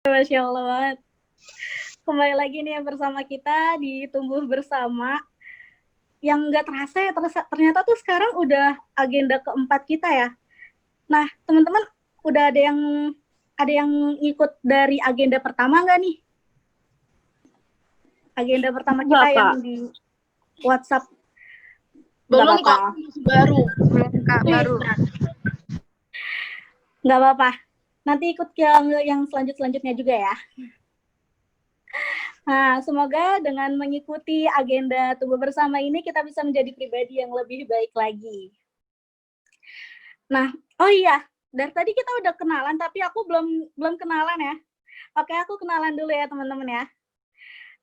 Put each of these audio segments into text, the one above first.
Masya Allah banget. Kembali lagi nih bersama kita di Tumbuh Bersama. Yang nggak terasa ya, ternyata tuh sekarang udah agenda keempat kita ya. Nah, teman-teman udah ada yang ikut dari agenda pertama nggak nih? Agenda pertama kita Bapak. yang di WhatsApp. Belum kok, baru. Baru. Nggak apa-apa. Nanti ikut yang selanjutnya juga ya. Nah, semoga dengan mengikuti agenda Tumbuh Bersama ini kita bisa menjadi pribadi yang lebih baik lagi. Nah, oh iya, dari tadi kita udah kenalan, tapi aku belum kenalan ya. Oke, aku kenalan dulu ya teman-teman ya.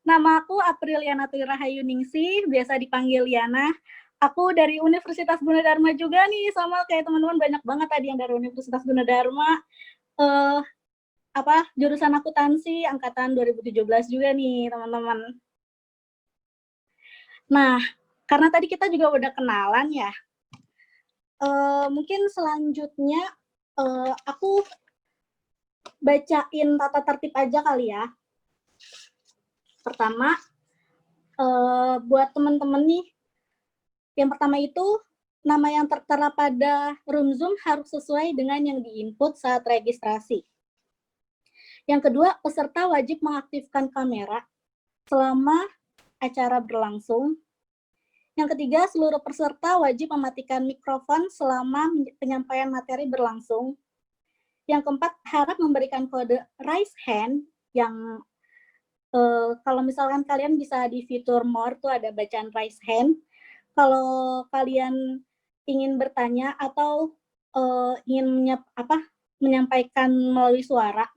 Nama aku Apriliana Rahayu Ningsih, biasa dipanggil Liana. Aku dari Universitas Gunadarma juga nih, sama kayak teman-teman banyak banget tadi yang dari Universitas Gunadarma. Jurusan akuntansi angkatan 2017 juga nih teman-teman. Nah, karena tadi kita juga udah kenalan ya, mungkin selanjutnya aku bacain tata tertib aja kali ya. Pertama, buat teman-teman nih, yang pertama itu nama yang tertera pada room Zoom harus sesuai dengan yang diinput saat registrasi. Yang kedua, peserta wajib mengaktifkan kamera selama acara berlangsung. Yang ketiga, seluruh peserta wajib mematikan mikrofon selama penyampaian materi berlangsung. Yang keempat, harap memberikan kode raise hand yang kalau misalkan kalian bisa di fitur more tuh ada bacaan raise hand. Kalau kalian ingin bertanya atau ingin menyampaikan melalui suara.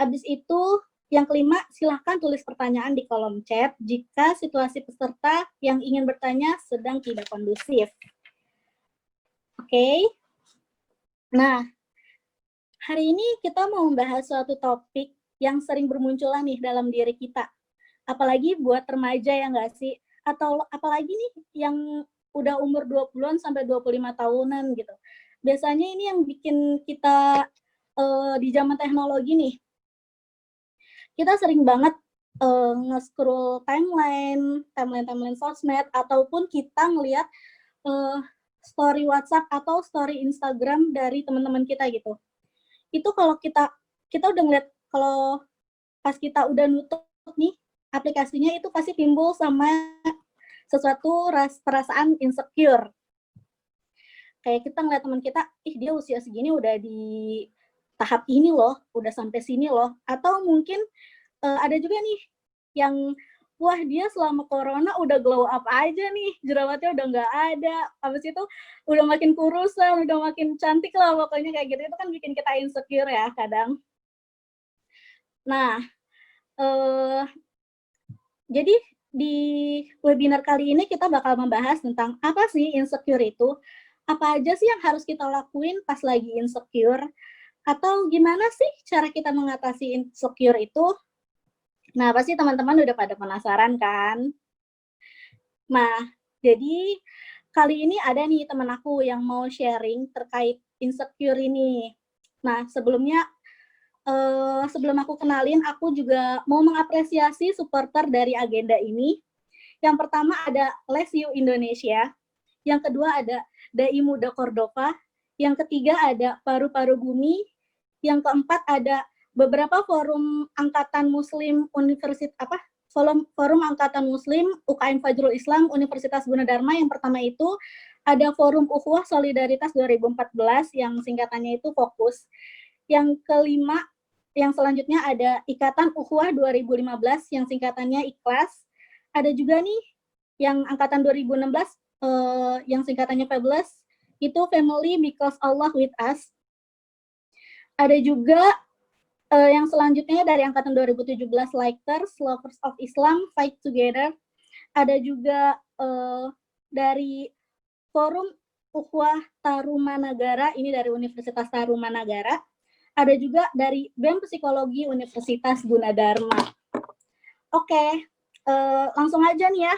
Habis itu yang kelima, silahkan tulis pertanyaan di kolom chat jika situasi peserta yang ingin bertanya sedang tidak kondusif. Oke. Nah, hari ini kita mau membahas suatu topik yang sering bermunculan nih dalam diri kita. Apalagi buat remaja ya nggak sih? Atau apalagi nih yang udah umur 20-an sampai 25 tahunan gitu. Biasanya ini yang bikin kita di zaman teknologi nih, kita sering banget nge-scroll timeline sosmed, ataupun kita ngelihat story WhatsApp atau story Instagram dari teman-teman kita gitu. Itu kalau kita udah ngeliat, kalau pas kita udah nutup nih aplikasinya, itu pasti timbul sama sesuatu perasaan insecure. Kayak kita ngeliat teman kita, dia usia segini udah di tahap ini loh, udah sampai sini loh. Atau mungkin ada juga nih yang wah dia selama corona udah glow up aja nih, jerawatnya udah nggak ada, habis itu udah makin kurusan, udah makin cantik lah pokoknya kayak gitu. Itu kan bikin kita insecure ya kadang. Nah, jadi di webinar kali ini kita bakal membahas tentang apa sih insecure itu, apa aja sih yang harus kita lakuin pas lagi insecure, atau gimana sih cara kita mengatasi insecure itu. Nah, pasti teman-teman udah pada penasaran kan? Nah, jadi kali ini ada nih teman aku yang mau sharing terkait insecure ini. Nah, sebelum aku kenalin, aku juga mau mengapresiasi supporter dari agenda ini. Yang pertama ada Les You Indonesia, yang kedua ada Dai Muda Cordova, yang ketiga ada Paru-Paru Bumi, yang keempat ada beberapa forum angkatan Muslim Forum Angkatan Muslim UKM Fajrul Islam Universitas Gunadarma. Yang pertama itu ada Forum Ukhuwah Solidaritas 2014 yang singkatannya itu Fokus. Yang kelima, yang selanjutnya ada Ikatan Ukhuwah 2015 yang singkatannya Ikhlas. Ada juga nih yang angkatan 2016 yang singkatannya Fabulous, itu Family Because Allah With Us. Ada juga yang selanjutnya dari angkatan 2017 Lighters, Lovers of Islam, Fight Together. Ada juga dari Forum Ukhuwah Tarumanagara, ini dari Universitas Tarumanagara. Ada juga dari BEM Psikologi Universitas Gunadarma. Oke, langsung aja nih ya.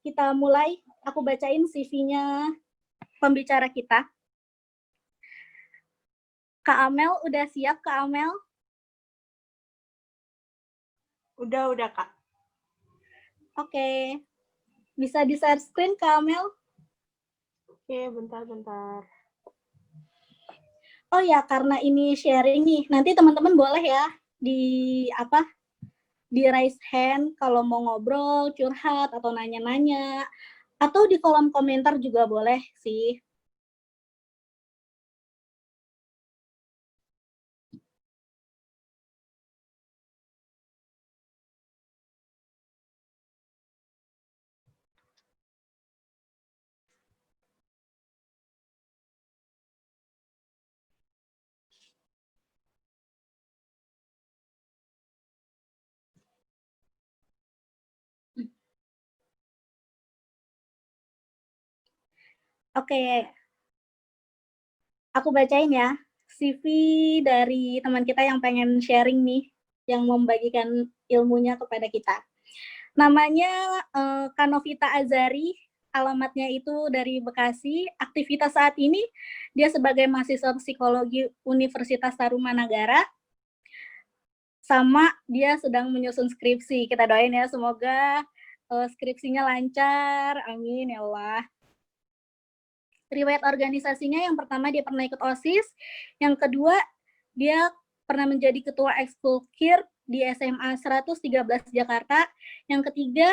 Kita mulai, aku bacain CV-nya pembicara kita. Kak Amel, udah siap Kak Amel? Udah, Kak. Oke. Bisa di-share screen, Kak Amel? Oke, bentar. Oh ya, karena ini sharing nih, nanti teman-teman boleh ya di raise hand kalau mau ngobrol, curhat, atau nanya-nanya. Atau di kolom komentar juga boleh sih. Oke, aku bacain ya CV dari teman kita yang pengen sharing nih, yang membagikan ilmunya kepada kita. Namanya Kanovita Azari, alamatnya itu dari Bekasi. Aktivitas saat ini dia sebagai mahasiswa psikologi Universitas Tarumanagara, sama dia sedang menyusun skripsi. Kita doain ya, semoga skripsinya lancar, amin ya Allah. Riwayat organisasinya, yang pertama dia pernah ikut OSIS, yang kedua dia pernah menjadi ketua ekskul KIR di SMA 113 Jakarta, yang ketiga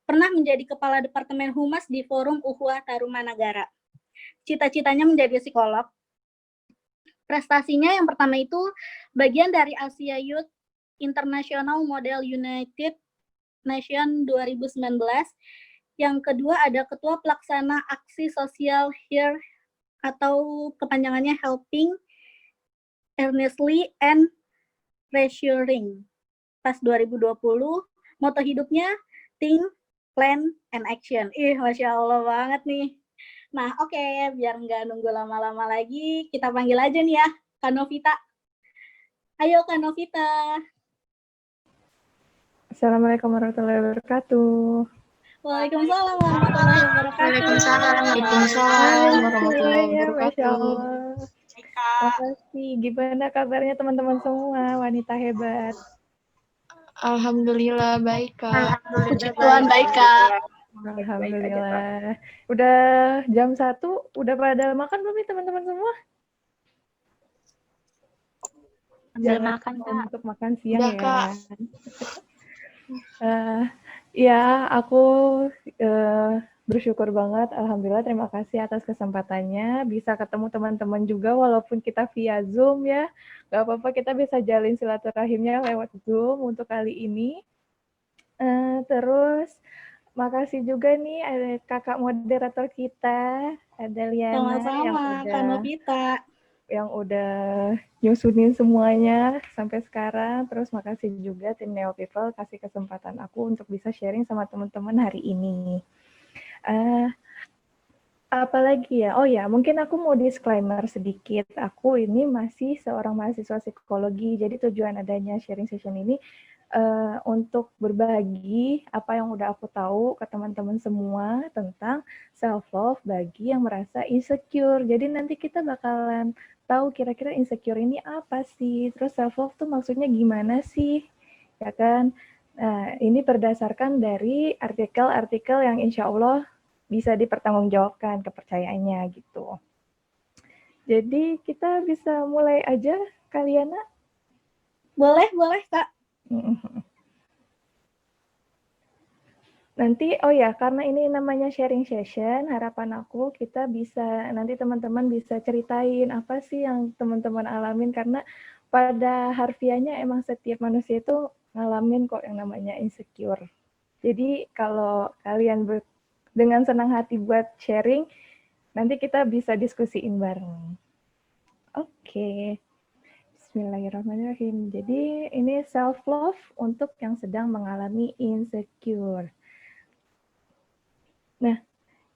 pernah menjadi kepala departemen humas di Forum Ukhuwah Tarumanagara. Cita-citanya menjadi psikolog. Prestasinya yang pertama itu bagian dari Asia Youth International Model United Nation 2019. Yang kedua ada ketua pelaksana aksi sosial HERE atau kepanjangannya Helping Earnestly and Reassuring. Pas 2020, moto hidupnya Think, Plan, and Action. Masya Allah banget nih. Nah, oke, biar nggak nunggu lama-lama lagi, kita panggil aja nih ya, Kak Novita. Ayo, Kak Novita. Assalamualaikum warahmatullahi wabarakatuh. Waalaikumsalam warahmatullahi wabarakatuh. Waalaikumsalam warahmatullahi wabarakatuh. Masya Allah. Makasih. Gimana kabarnya teman-teman semua, wanita hebat? Alhamdulillah baik, Kak. Puji Tuhan, baik, Kak. Alhamdulillah. Udah jam 1, udah pada makan belum nih teman-teman semua? Ambil makan, Kak. Untuk makan siang Udah, ya. Kak. Ya, aku bersyukur banget. Alhamdulillah, terima kasih atas kesempatannya. Bisa ketemu teman-teman juga walaupun kita via Zoom ya. Gak apa-apa, kita bisa jalin silaturahimnya lewat Zoom untuk kali ini. Terus, makasih juga nih ada kakak moderator kita, ada Liana Sama-sama, Kak Novita. yang udah nyusunin semuanya sampai sekarang. Terus makasih juga tim Neo People kasih kesempatan aku untuk bisa sharing sama teman-teman hari ini. Apalagi ya, oh ya, mungkin aku mau disclaimer sedikit. Aku ini masih seorang mahasiswa psikologi, jadi tujuan adanya sharing session ini untuk berbagi apa yang udah aku tahu ke teman-teman semua tentang self-love bagi yang merasa insecure. Jadi nanti kita bakalan tahu kira-kira insecure ini apa sih, terus self-love tuh maksudnya gimana sih, ya kan? Nah, ini berdasarkan dari artikel-artikel yang insya Allah bisa dipertanggungjawabkan kepercayaannya gitu. Jadi kita bisa mulai aja, Kaliana? Boleh, Kak. Nanti, oh ya, karena ini namanya sharing session, harapan aku kita bisa, nanti teman-teman bisa ceritain apa sih yang teman-teman alamin, karena pada harfiahnya emang setiap manusia itu ngalamin kok yang namanya insecure. Jadi kalau kalian dengan senang hati buat sharing, nanti kita bisa diskusiin bareng. Oke. Bismillahirrahmanirrahim. Jadi ini self-love untuk yang sedang mengalami insecure. Nah,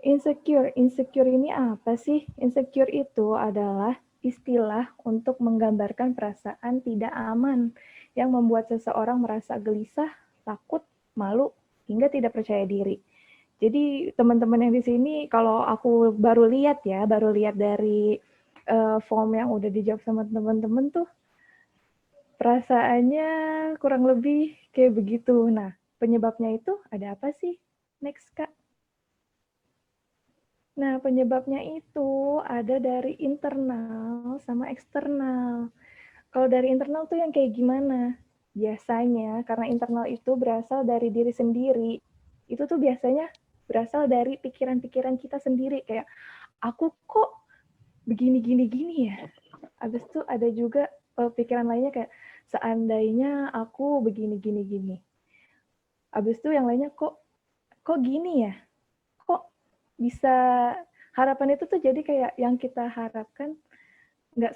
insecure ini apa sih? Insecure itu adalah istilah untuk menggambarkan perasaan tidak aman yang membuat seseorang merasa gelisah, takut, malu, hingga tidak percaya diri. Jadi teman-teman yang di sini, kalau aku baru lihat dari form yang udah dijawab sama teman-teman tuh, perasaannya kurang lebih kayak begitu. Nah, penyebabnya itu ada apa sih? Next, Kak. Nah, penyebabnya itu ada dari internal sama eksternal. Kalau dari internal tuh yang kayak gimana? Biasanya karena internal itu berasal dari diri sendiri. Itu tuh biasanya berasal dari pikiran-pikiran kita sendiri. Kayak, aku kok begini-gini-gini ya? Habis itu ada juga pikiran lainnya kayak, seandainya aku begini-gini-gini. Habis itu yang lainnya kok gini ya? Kok bisa harapan itu tuh jadi kayak yang kita harapkan nggak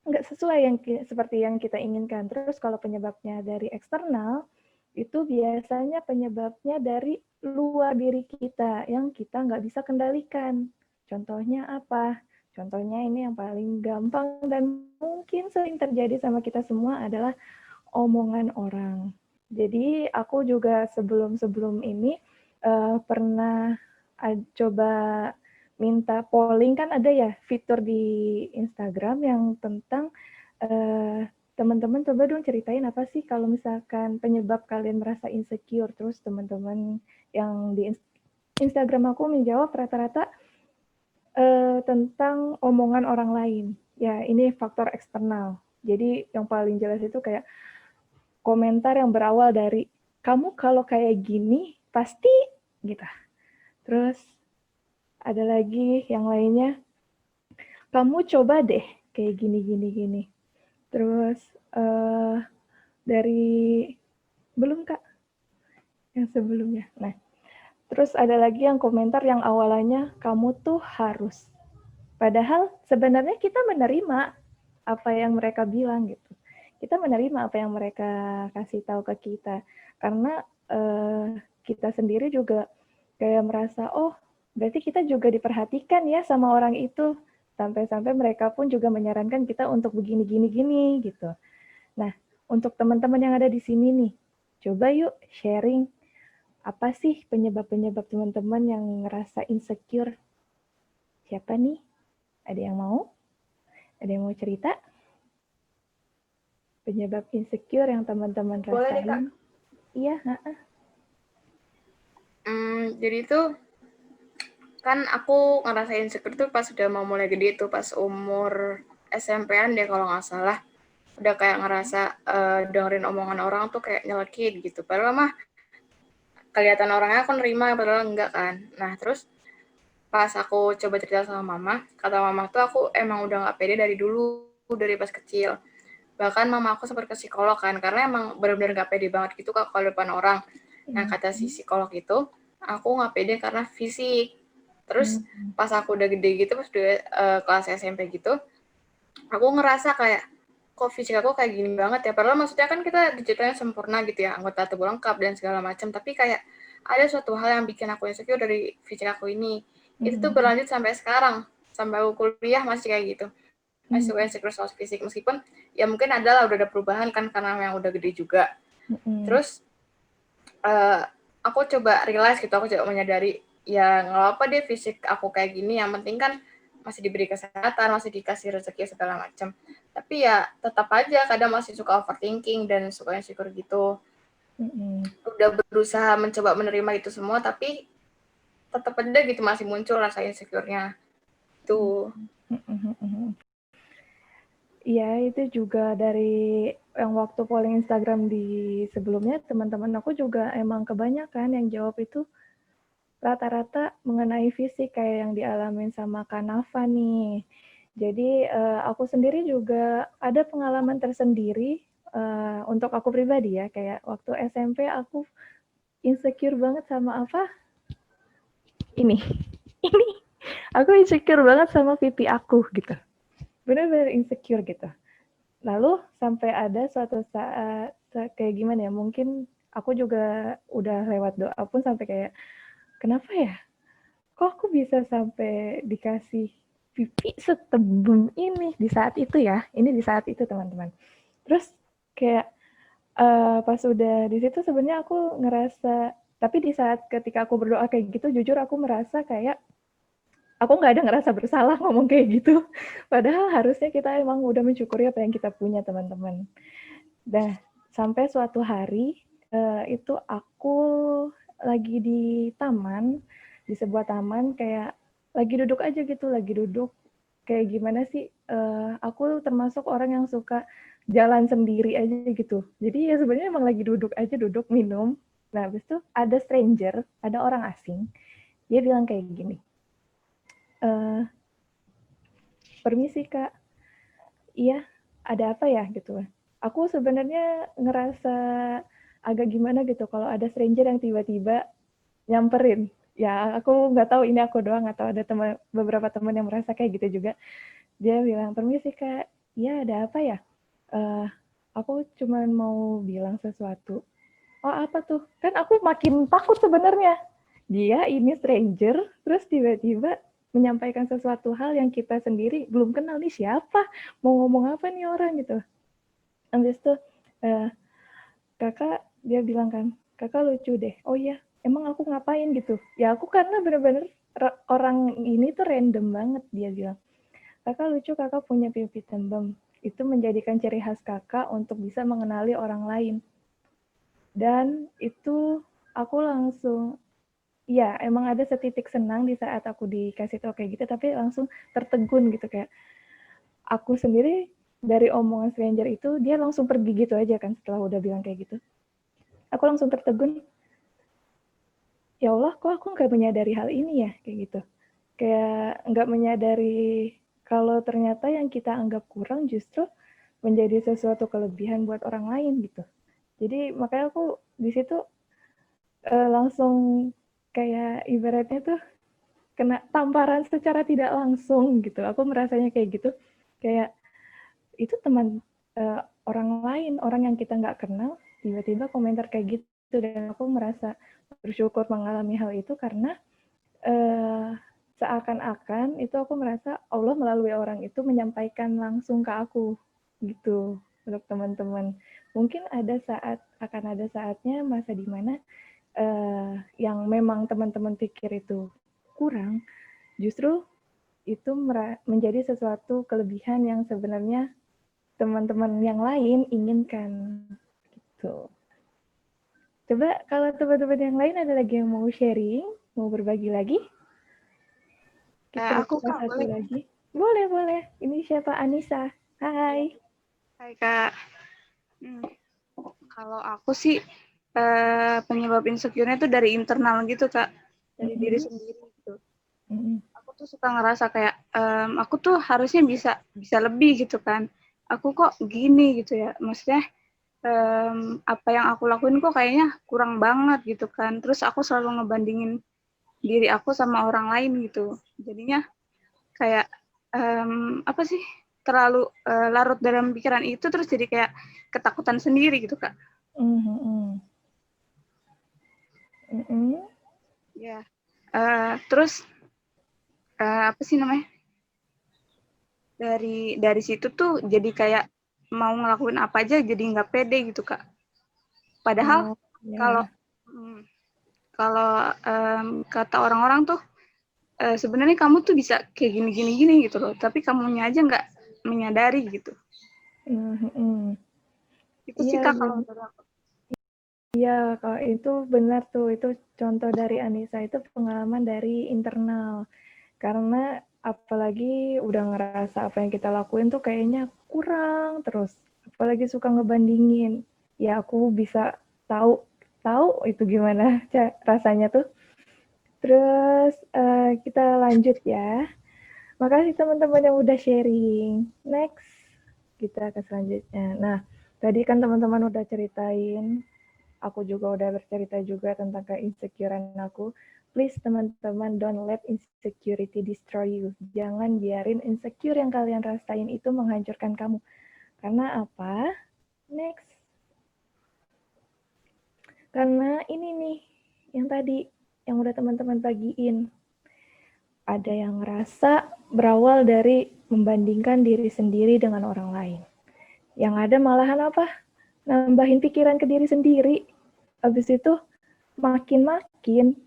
nggak sesuai yang seperti yang kita inginkan. Terus kalau penyebabnya dari eksternal, itu biasanya penyebabnya dari luar diri kita yang kita nggak bisa kendalikan. Contohnya apa? Contohnya ini yang paling gampang dan mungkin sering terjadi sama kita semua adalah omongan orang. Jadi aku juga sebelum ini pernah coba minta polling, kan ada ya fitur di Instagram yang tentang teman-teman coba dong ceritain apa sih kalau misalkan penyebab kalian merasa insecure. Terus teman-teman yang di Instagram aku menjawab rata-rata tentang omongan orang lain. Ya, ini faktor eksternal. Jadi yang paling jelas itu kayak komentar yang berawal dari, kamu kalau kayak gini pasti gitu. Terus ada lagi yang lainnya, kamu coba deh kayak gini. Terus dari belum Kak yang sebelumnya. Nah, terus ada lagi yang komentar yang awalnya kamu tuh harus. Padahal sebenarnya kita menerima apa yang mereka bilang gitu. Kita menerima apa yang mereka kasih tahu ke kita. Karena kita sendiri juga kayak merasa, oh berarti kita juga diperhatikan ya sama orang itu. Sampai-sampai mereka pun juga menyarankan kita untuk begini gitu. Nah, untuk teman-teman yang ada di sini nih, coba yuk sharing apa sih penyebab-penyebab teman-teman yang ngerasa insecure. Siapa nih? Ada yang mau? Ada yang mau cerita? Penyebab insecure yang teman-teman rasain? Boleh deh, Kak. Iya, Jadi itu kan aku ngerasain insecure tuh pas udah mau mulai gede tuh, pas umur SMP-an deh kalau nggak salah. Udah kayak ngerasa dengerin omongan orang tuh kayak nyelekit gitu. Padahal mah kelihatan orangnya aku nerima, padahal enggak kan. Nah, terus pas aku coba cerita sama mama, kata mama tuh aku emang udah nggak pede dari dulu, dari pas kecil. Bahkan mama aku sempat ke psikolog kan, karena emang benar-benar nggak pede banget gitu kalau depan orang. Nah, kata si psikolog itu, aku nggak pede karena fisik. Terus pas aku udah gede gitu, pas udah kelas SMP gitu, aku ngerasa kayak, kok fisik aku kayak gini banget ya. Padahal maksudnya kan kita diciptakan sempurna gitu ya, anggota tubuh lengkap dan segala macam. Tapi kayak ada suatu hal yang bikin aku insecure dari fisik aku ini. Itu tuh berlanjut sampai sekarang, sampai aku kuliah masih kayak gitu. Masih suka insecure soal fisik, meskipun ya mungkin udah ada perubahan kan karena yang udah gede juga. Terus aku coba realize gitu, aku coba menyadari ya nggak apa deh fisik aku kayak gini, yang penting kan masih diberi kesehatan, masih dikasih rezeki segala macam. Tapi ya tetap aja kadang masih suka overthinking dan suka insecure gitu. Udah berusaha mencoba menerima itu semua, tapi tetap ada gitu masih muncul rasa insecure-nya. Tuh. Iya, itu juga dari yang waktu polling Instagram di sebelumnya, teman-teman aku juga emang kebanyakan yang jawab itu rata-rata mengenai fisik kayak yang dialamin sama Kak Nafa nih. Jadi aku sendiri juga ada pengalaman tersendiri untuk aku pribadi ya, kayak waktu SMP aku insecure banget sama apa? Ini. Aku insecure banget sama pipi aku gitu. Benar-benar insecure gitu. Lalu sampai ada suatu saat kayak gimana ya, mungkin aku juga udah lewat doa pun sampai kayak, kenapa ya? Kok aku bisa sampai dikasih pipi setebum ini di saat itu ya? Ini di saat itu teman-teman. Terus kayak pas udah di situ sebenarnya aku ngerasa, tapi di saat ketika aku berdoa kayak gitu, jujur aku merasa kayak aku nggak ada ngerasa bersalah ngomong kayak gitu. Padahal harusnya kita emang udah mensyukuri apa yang kita punya, teman-teman. Nah, sampai suatu hari itu aku lagi di taman, di sebuah taman kayak lagi duduk aja gitu, lagi duduk kayak gimana sih? Aku termasuk orang yang suka jalan sendiri aja gitu. Jadi ya sebenarnya emang lagi duduk aja, duduk minum. Nah, habis itu ada stranger, ada orang asing. Dia bilang kayak gini, permisi Kak, iya ada apa ya gitu. Aku sebenarnya ngerasa agak gimana gitu kalau ada stranger yang tiba-tiba nyamperin. Ya aku nggak tahu ini aku doang atau ada beberapa teman yang merasa kayak gitu juga. Dia bilang, permisi Kak, iya ada apa ya? Eh, aku cuma mau bilang sesuatu. Oh apa tuh? Kan aku makin takut sebenarnya. Dia ini stranger, terus tiba-tiba menyampaikan sesuatu hal yang kita sendiri belum kenal nih siapa, mau ngomong apa nih orang gitu. Habis itu kakak dia bilang kan, kakak lucu deh. Oh iya, emang aku ngapain gitu? Ya aku karena bener-bener orang ini tuh random banget dia bilang. Kakak lucu, kakak punya pipi tembem. Itu menjadikan ciri khas kakak untuk bisa mengenali orang lain. Dan itu aku langsung, ya emang ada setitik senang di saat aku dikasih tau kayak gitu, tapi langsung tertegun gitu kayak, aku sendiri dari omongan stranger itu, dia langsung pergi gitu aja kan setelah udah bilang kayak gitu. Aku langsung tertegun, ya Allah kok aku nggak menyadari hal ini ya, kayak gitu. Kayak nggak menyadari kalau ternyata yang kita anggap kurang justru menjadi sesuatu kelebihan buat orang lain gitu. Jadi makanya aku di situ langsung kayak ibaratnya tuh kena tamparan secara tidak langsung gitu. Aku merasanya kayak gitu. Kayak itu teman orang lain, orang yang kita nggak kenal, tiba-tiba komentar kayak gitu. Dan aku merasa bersyukur mengalami hal itu karena seakan-akan itu aku merasa Allah melalui orang itu menyampaikan langsung ke aku gitu untuk teman-teman. Mungkin akan ada saatnya masa dimana yang memang teman-teman pikir itu kurang, justru itu menjadi sesuatu kelebihan yang sebenarnya teman-teman yang lain inginkan gitu. Coba kalau teman-teman yang lain ada lagi yang mau sharing, mau berbagi lagi? Kita Aku coba Kak, satu boleh. lagi. Boleh, boleh. Ini siapa? Anissa. Hai. Hai Kak. Kalau aku sih penyebab insecure-nya itu dari internal gitu Kak, dari diri sendiri gitu. Aku tuh suka ngerasa kayak aku tuh harusnya bisa lebih gitu kan. Aku kok gini gitu ya. Maksudnya apa yang aku lakuin kok kayaknya kurang banget gitu kan. Terus aku selalu ngebandingin diri aku sama orang lain gitu. Jadinya kayak apa sih, terlalu larut dalam pikiran itu, terus jadi kayak ketakutan sendiri gitu Kak. Ya, terus apa sih namanya, dari situ tuh jadi kayak mau ngelakuin apa aja jadi nggak pede gitu Kak. Padahal kalau kata orang-orang tuh sebenarnya kamu tuh bisa kayak gini gitu loh, tapi kamunya aja nggak menyadari gitu. Itu sih Kak kalau dari aku. Iya, kalau itu benar tuh. Itu contoh dari Anissa, itu pengalaman dari internal. Karena apalagi udah ngerasa apa yang kita lakuin tuh kayaknya kurang terus. Apalagi suka ngebandingin. Ya aku bisa tahu tahu itu gimana rasanya tuh. Terus kita lanjut ya. Makasih teman-teman yang udah sharing. Next, kita ke selanjutnya. Nah, tadi kan teman-teman udah ceritain, aku juga udah bercerita juga tentang keinsecurean aku. Please teman-teman, don't let insecurity destroy you. Jangan biarin insecure yang kalian rasain itu menghancurkan kamu. Karena apa? Next. Karena ini nih, yang tadi, yang udah teman-teman bagiin. Ada yang ngerasa berawal dari membandingkan diri sendiri dengan orang lain. Yang ada malahan apa? Nambahin pikiran ke diri sendiri. Habis itu makin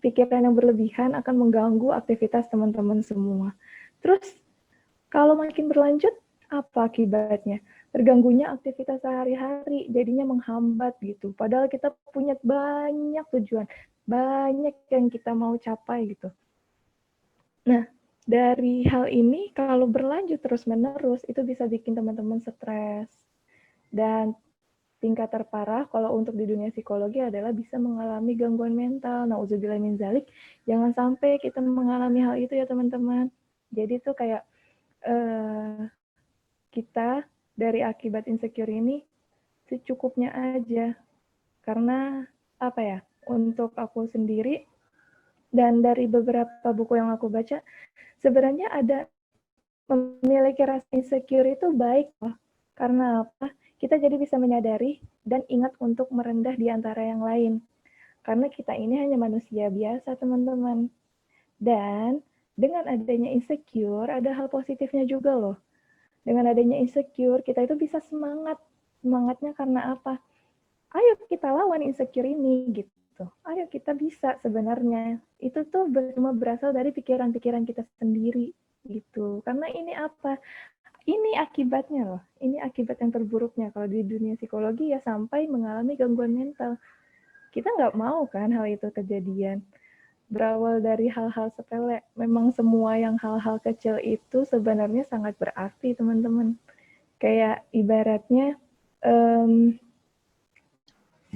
pikiran yang berlebihan akan mengganggu aktivitas teman-teman semua. Terus kalau makin berlanjut, apa akibatnya? terganggunya aktivitas sehari-hari, jadinya menghambat gitu. Padahal kita punya banyak tujuan, banyak yang kita mau capai gitu. Nah, dari hal ini kalau berlanjut terus-menerus itu bisa bikin teman-teman stres. Dan tingkat terparah kalau untuk di dunia psikologi adalah bisa mengalami gangguan mental. Nauzubillah min zalik, jangan sampai kita mengalami hal itu ya teman-teman. Jadi tuh kayak kita dari akibat insecure ini secukupnya aja. Karena apa ya? Untuk aku sendiri dan dari beberapa buku yang aku baca, sebenarnya ada memiliki rasa insecure itu baik loh. Karena apa? Kita jadi bisa menyadari dan ingat untuk merendah di antara yang lain. Karena kita ini hanya manusia biasa, teman-teman. Dan dengan adanya insecure, ada hal positifnya juga loh. Dengan adanya insecure, kita itu bisa semangat. Semangatnya karena apa? Ayo kita lawan insecure ini, gitu. Ayo kita bisa sebenarnya. Itu tuh cuma berasal dari pikiran-pikiran kita sendiri, gitu. Karena ini apa? Ini akibatnya loh, ini akibat yang terburuknya. Kalau di dunia psikologi ya sampai mengalami gangguan mental. Kita nggak mau kan hal itu kejadian. Berawal dari hal-hal sepele, memang semua yang hal-hal kecil itu sebenarnya sangat berarti teman-teman. Kayak ibaratnya,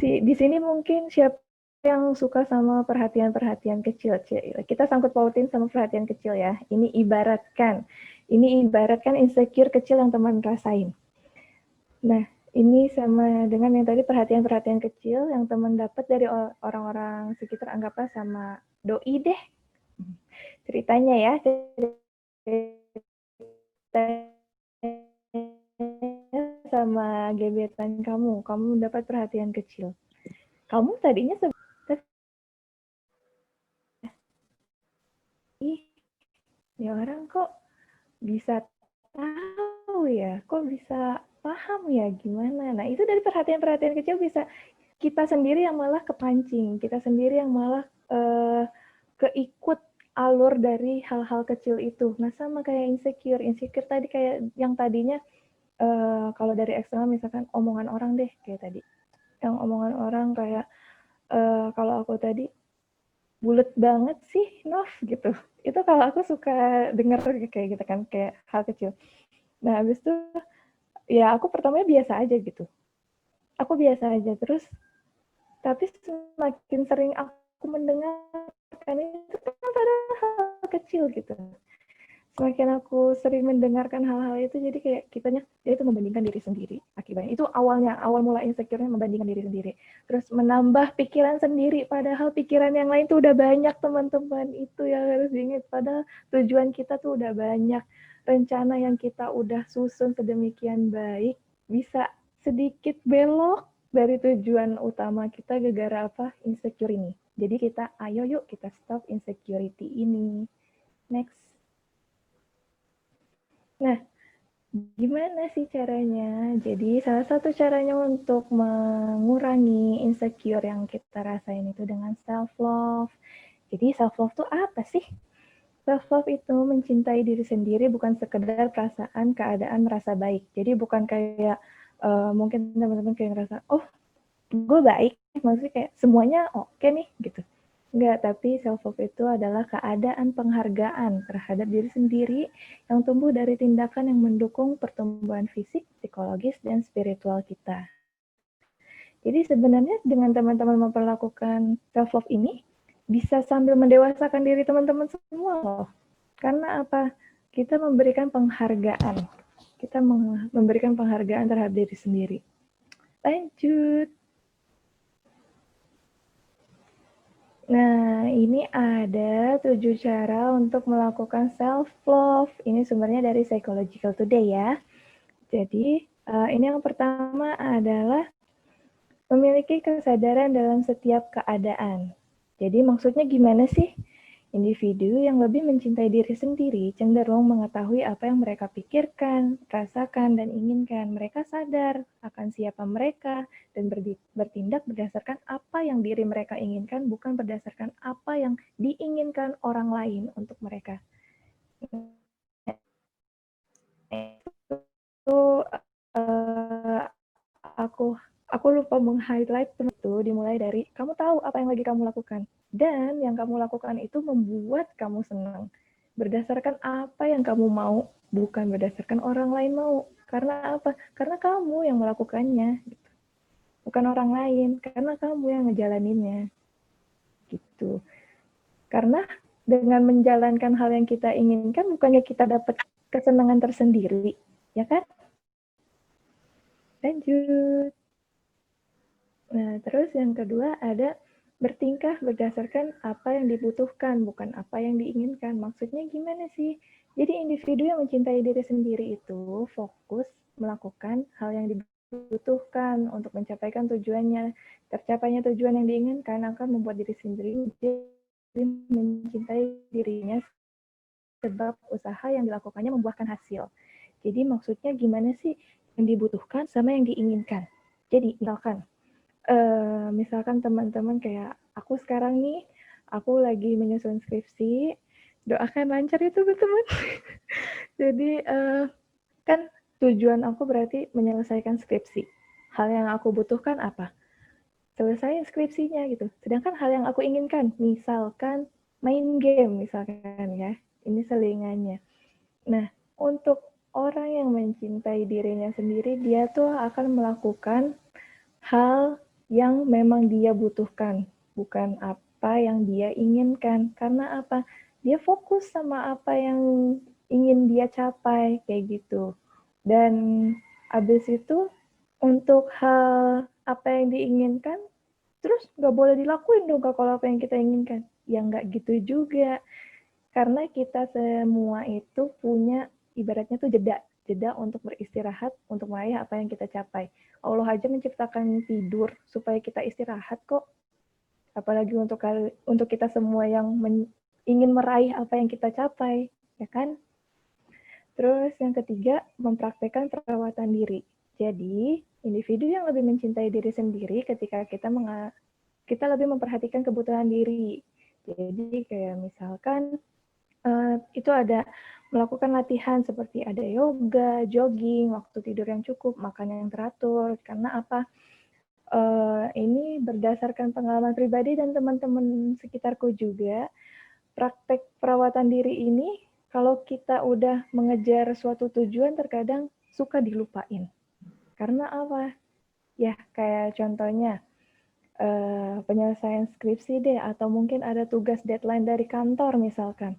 di sini mungkin siapa yang suka sama perhatian-perhatian kecil. Kita sangkut pautin sama perhatian kecil ya. Ini ibaratkan insecure kecil yang teman rasain. Nah, ini sama dengan yang tadi perhatian-perhatian kecil yang teman dapat dari orang-orang sekitar, anggaplah sama doi deh. Ceritanya ya, sama gebetan kamu dapat perhatian kecil. Kamu tadinya ya orang kok bisa tahu ya, kok bisa paham ya gimana. Nah, itu dari perhatian-perhatian kecil bisa kita sendiri yang malah kepancing, kita sendiri yang malah keikut alur dari hal-hal kecil itu. Nah, sama kayak insecure tadi kayak yang tadinya kalau dari eksternal misalkan omongan orang deh kayak tadi. Yang omongan orang kayak kalau aku tadi bulet banget sih, Nov gitu. Itu kalau aku suka denger kayak gitu kan, kayak hal kecil. Nah, habis itu ya aku pertamanya biasa aja gitu. Aku biasa aja terus, tapi semakin sering aku mendengarkan itu kan padahal hal kecil gitu. Semakin aku sering mendengarkan hal-hal itu, jadi kayak kitanya dia itu membandingkan diri sendiri. Akibatnya itu awal mula insecure-nya membandingkan diri sendiri. Terus menambah pikiran sendiri, padahal pikiran yang lain tuh udah banyak teman-teman. Itu yang harus diingat. Padahal tujuan kita tuh udah banyak. Rencana yang kita udah susun sedemikian baik, bisa sedikit belok dari tujuan utama kita gara-gara apa? Insecure ini. Jadi kita, ayo yuk kita stop insecurity ini. Next. Nah, gimana sih caranya? Jadi salah satu caranya untuk mengurangi insecure yang kita rasain itu dengan self-love. Jadi self-love itu apa sih? Self-love itu mencintai diri sendiri bukan sekedar perasaan, keadaan, merasa baik. Jadi bukan kayak mungkin teman-teman kayak ngerasa, oh gue baik, maksudnya kayak semuanya oke nih gitu. Enggak, tapi self-love itu adalah keadaan penghargaan terhadap diri sendiri yang tumbuh dari tindakan yang mendukung pertumbuhan fisik, psikologis, dan spiritual kita. Jadi sebenarnya dengan teman-teman memperlakukan self-love ini, bisa sambil mendewasakan diri teman-teman semua loh. Karena apa? Kita memberikan penghargaan. Kita memberikan penghargaan terhadap diri sendiri. Lanjut. Nah, ini ada 7 cara untuk melakukan self-love. Ini sumbernya dari Psychological Today ya. Jadi, ini yang pertama adalah memiliki kesadaran dalam setiap keadaan. Jadi, maksudnya gimana sih? Individu yang lebih mencintai diri sendiri cenderung mengetahui apa yang mereka pikirkan, rasakan, dan inginkan. Mereka sadar akan siapa mereka dan bertindak berdasarkan apa yang diri mereka inginkan, bukan berdasarkan apa yang diinginkan orang lain untuk mereka. Itu uh, aku lupa meng-highlight itu dimulai dari kamu tahu apa yang lagi kamu lakukan dan yang kamu lakukan itu membuat kamu senang berdasarkan apa yang kamu mau, bukan berdasarkan orang lain mau. Karena apa? Karena kamu yang melakukannya, gitu. Bukan orang lain, karena kamu yang ngejalaninnya, gitu. Karena dengan menjalankan hal yang kita inginkan, bukannya kita dapat kesenangan tersendiri, ya kan? Lanjut. Nah, terus yang kedua ada bertingkah berdasarkan apa yang dibutuhkan, bukan apa yang diinginkan. Maksudnya gimana sih? Jadi individu yang mencintai diri sendiri itu fokus melakukan hal yang dibutuhkan untuk mencapaikan tujuannya. Tercapainya tujuan yang diinginkan akan membuat diri sendiri mencintai dirinya sebab usaha yang dilakukannya membuahkan hasil. Jadi maksudnya gimana sih yang dibutuhkan sama yang diinginkan. Jadi misalkan teman-teman kayak aku sekarang nih, aku lagi menyusun skripsi, doakan lancar ya teman-teman. Jadi kan tujuan aku berarti menyelesaikan skripsi. Hal yang aku butuhkan apa? Selesai skripsinya gitu. Sedangkan hal yang aku inginkan, misalkan main game misalkan ya, ini selingannya. Nah, untuk orang yang mencintai dirinya sendiri, dia tuh akan melakukan hal yang memang dia butuhkan, bukan apa yang dia inginkan. Karena apa? Dia fokus sama apa yang ingin dia capai, kayak gitu. Dan habis itu, untuk hal apa yang diinginkan, terus nggak boleh dilakuin dong kalau apa yang kita inginkan. Ya nggak gitu juga. Karena kita semua itu punya, ibaratnya tuh jeda untuk beristirahat, untuk meraih apa yang kita capai. Allah aja menciptakan tidur supaya kita istirahat kok. Apalagi untuk kita semua yang ingin meraih apa yang kita capai, ya kan? Terus yang ketiga, mempraktekkan perawatan diri. Jadi, individu yang lebih mencintai diri sendiri ketika kita lebih memperhatikan kebutuhan diri. Jadi kayak misalkan itu ada melakukan latihan seperti ada yoga, jogging, waktu tidur yang cukup, makan yang teratur. Karena apa? Ini berdasarkan pengalaman pribadi dan teman-teman sekitarku juga, praktek perawatan diri ini kalau kita udah mengejar suatu tujuan terkadang suka dilupain. Karena apa? Ya kayak contohnya penyelesaian skripsi deh, atau mungkin ada tugas deadline dari kantor misalkan.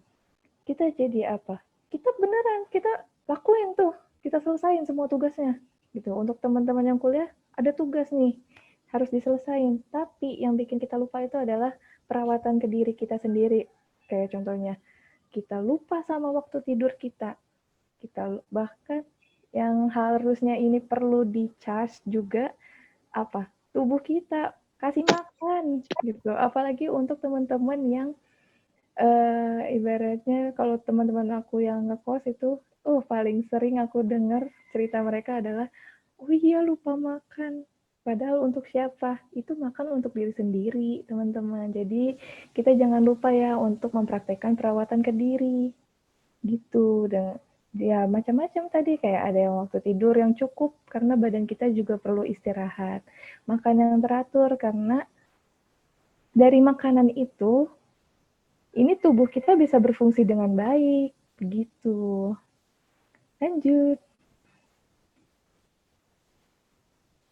Kita jadi apa? Kita lakuin tuh, kita selesain semua tugasnya. Gitu. Untuk teman-teman yang kuliah, ada tugas nih, harus diselesain. Tapi yang bikin kita lupa itu adalah perawatan ke diri kita sendiri. Kayak contohnya, kita lupa sama waktu tidur kita. Kita bahkan yang harusnya ini perlu di-charge juga, apa? Tubuh kita, kasih makan gitu. Apalagi untuk teman-teman yang ibaratnya kalau teman-teman aku yang ngekos itu, paling sering aku dengar cerita mereka adalah, oh iya lupa makan. Padahal untuk siapa? Itu makan untuk diri sendiri, teman-teman. Jadi kita jangan lupa ya untuk mempraktekkan perawatan ke diri. Gitu. Dan ya macam-macam tadi, kayak ada yang waktu tidur yang cukup karena badan kita juga perlu istirahat. Makan yang teratur karena dari makanan itu ini tubuh kita bisa berfungsi dengan baik, begitu. Lanjut.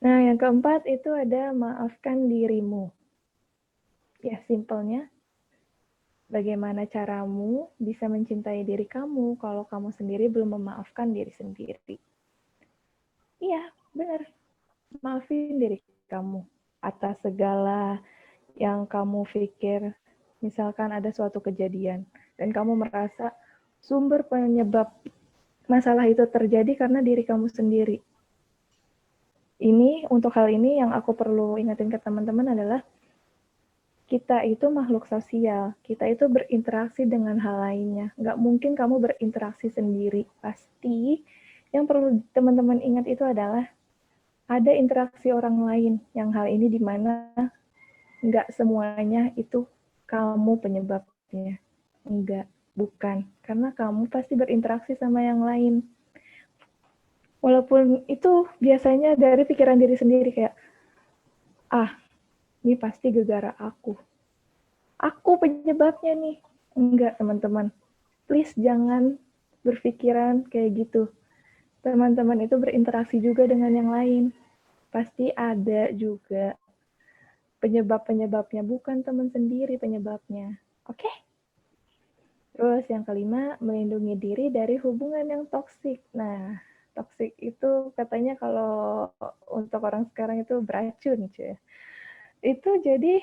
Nah, yang keempat itu ada maafkan dirimu. Ya, simpelnya, bagaimana caramu bisa mencintai diri kamu kalau kamu sendiri belum memaafkan diri sendiri. Iya, benar. Maafin diri kamu atas segala yang kamu pikir. Misalkan ada suatu kejadian dan kamu merasa sumber penyebab masalah itu terjadi karena diri kamu sendiri. Untuk hal ini yang aku perlu ingatin ke teman-teman adalah kita itu makhluk sosial. Kita itu berinteraksi dengan hal lainnya. Nggak mungkin kamu berinteraksi sendiri. Pasti yang perlu teman-teman ingat itu adalah ada interaksi orang lain. Yang hal ini di mana nggak semuanya itu kamu penyebabnya. Enggak, bukan. Karena kamu pasti berinteraksi sama yang lain. Walaupun itu biasanya dari pikiran diri sendiri kayak, ini pasti gara-gara aku. Aku penyebabnya nih. Enggak, teman-teman. Please jangan berpikiran kayak gitu. Teman-teman itu berinteraksi juga dengan yang lain. Pasti ada juga penyebab-penyebabnya, bukan teman sendiri penyebabnya. Oke? Terus yang kelima, melindungi diri dari hubungan yang toksik. Nah, toksik itu katanya kalau untuk orang sekarang itu beracun, cuy. Itu jadi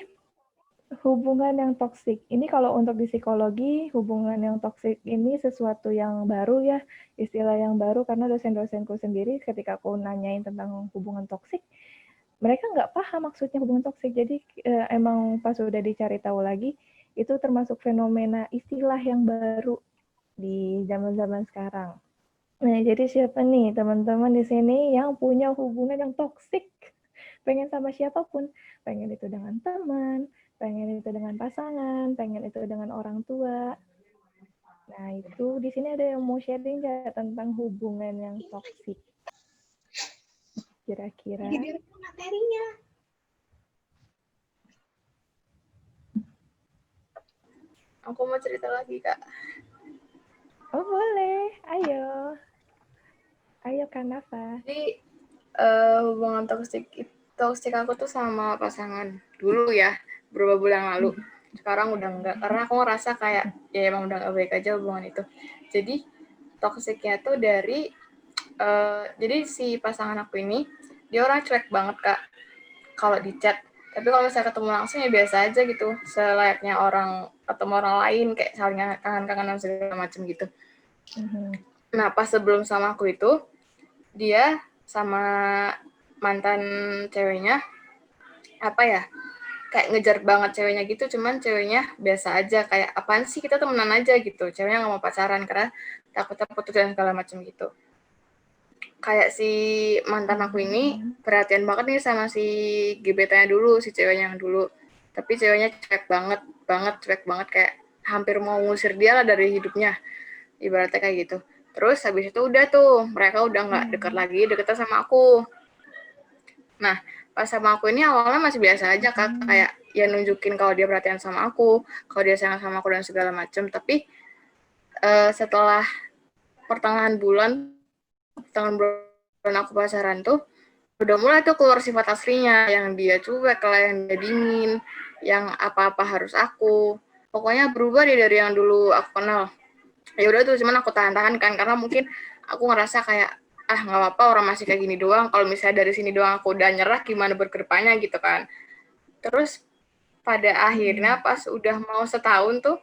hubungan yang toksik. Ini kalau untuk di psikologi, hubungan yang toksik ini sesuatu yang baru ya, istilah yang baru karena dosen-dosenku sendiri ketika aku nanyain tentang hubungan toksik, mereka nggak paham maksudnya hubungan toksik. Jadi emang pas udah dicari tahu lagi, itu termasuk fenomena istilah yang baru di zaman-zaman sekarang. Nah, jadi siapa nih teman-teman di sini yang punya hubungan yang toksik? Pengen sama siapapun, pengen itu dengan teman, pengen itu dengan pasangan, pengen itu dengan orang tua. Nah, itu di sini ada yang mau sharing nggak tentang hubungan yang toksik? Kira-kira? Materinya. Aku mau cerita lagi, Kak. Oh, boleh. Ayo. Ayo, Kak Nafa. Jadi, hubungan toksik aku tuh sama pasangan dulu ya, beberapa bulan lalu. Sekarang udah enggak, karena aku ngerasa kayak, ya emang udah gak baik aja hubungan itu. Jadi, toksiknya tuh dari, jadi si pasangan aku ini, dia orang cuek banget, Kak, kalau di chat. Tapi kalau misalnya ketemu langsung ya biasa aja gitu, selayaknya orang ketemu orang lain, kayak saling kangen-kangenan segala macam gitu. Nah, pas sebelum sama aku itu, dia sama mantan ceweknya, kayak ngejar banget ceweknya gitu, cuman ceweknya biasa aja, kayak apaan sih kita temenan aja gitu. Ceweknya nggak mau pacaran karena takutnya putus dan segala macam gitu. Kayak si mantan aku ini perhatian banget nih sama si gebetannya dulu, si ceweknya yang dulu. Tapi ceweknya cuek banget, cuek banget, kayak hampir mau ngusir dia lah dari hidupnya. Ibaratnya kayak gitu. Terus habis itu udah tuh, mereka udah nggak dekat lagi, deketnya sama aku. Nah, pas sama aku ini awalnya masih biasa aja, Kak. Kayak ya nunjukin kalau dia perhatian sama aku, kalau dia sayang sama aku dan segala macam. Tapi setelah pertengahan bulan aku pacaran tuh, udah mulai tuh keluar sifat aslinya, yang dia cuek lah, yang dia dingin, yang apa-apa harus aku. Pokoknya berubah deh dari yang dulu aku kenal. Ya udah tuh, cuman aku tahan-tahan kan, karena mungkin aku ngerasa kayak, nggak apa-apa orang masih kayak gini doang, kalau misalnya dari sini doang aku udah nyerah, gimana berkedepannya gitu kan. Terus pada akhirnya pas udah mau setahun tuh,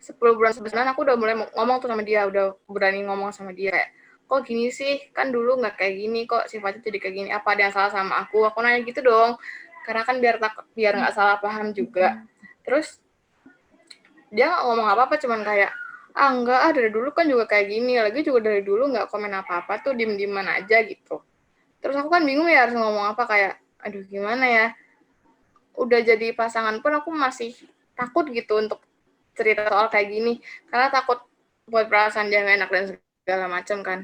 10 bulan 11 bulan aku udah mulai ngomong tuh sama dia, udah berani ngomong sama dia kayak, kok gini sih, kan dulu nggak kayak gini, kok sifatnya jadi kayak gini, apa ada yang salah sama aku nanya gitu dong, karena kan biar nggak salah paham juga. Terus dia nggak ngomong apa-apa, cuman kayak, enggak, dari dulu kan juga kayak gini, lagi juga dari dulu nggak komen apa-apa tuh, diem-dieman aja gitu. Terus aku kan bingung ya harus ngomong apa, kayak, aduh gimana ya, udah jadi pasangan pun aku masih takut gitu untuk cerita soal kayak gini, karena takut buat perasaan dia gak enak dan segala macam kan.